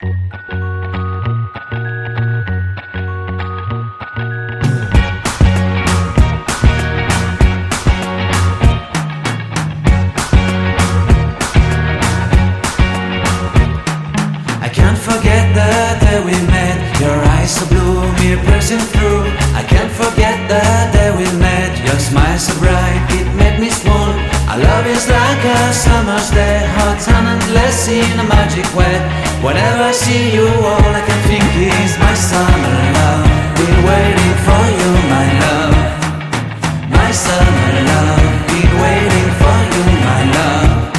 Your eyes so blue, me pressing through. I can't forget the day we met. Your smile so bright, it made me swoon. Our love is like a summer's day, hot and endless in a magic way. Whenever I see you, all I can think is my summer love. Been waiting for you, my love. My summer love. Been waiting for you, my love.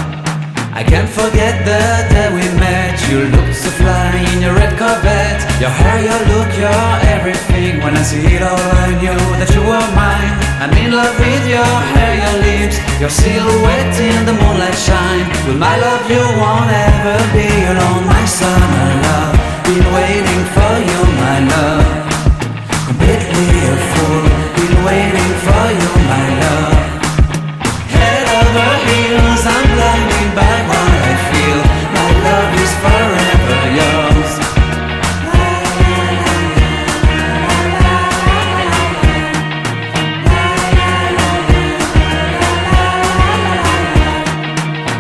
I can't forget the day we met. You looked so fly in your red Corvette. Your hair, your look, your everything. When I see it all, I knew that you were mine. I'm in love with your hair, your lips, your silhouette in the moonlight shine. With my love you won't ever be alone. My summer love, been waiting for you, my love. Completely a fool, been waiting for you, my love. Head over heels, I'm blinded by what I feel. My love is forever yours.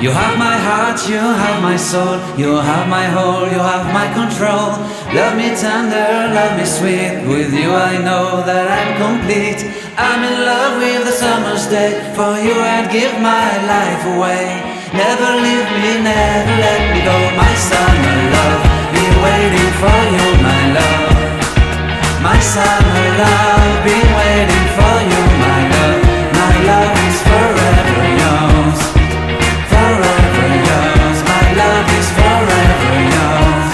You have my heart, you have my soul. You have my whole, you have my control. Love me tender, love me sweet. With you I know that I'm complete. I'm in love with the summer's day. For you I'd give my life away. Never leave me, never let me go. My summer love, been waiting for you, my love. My summer love, been waiting for you, my love. My love is forever yours. Forever yours, my love is forever yours.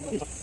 Thank you.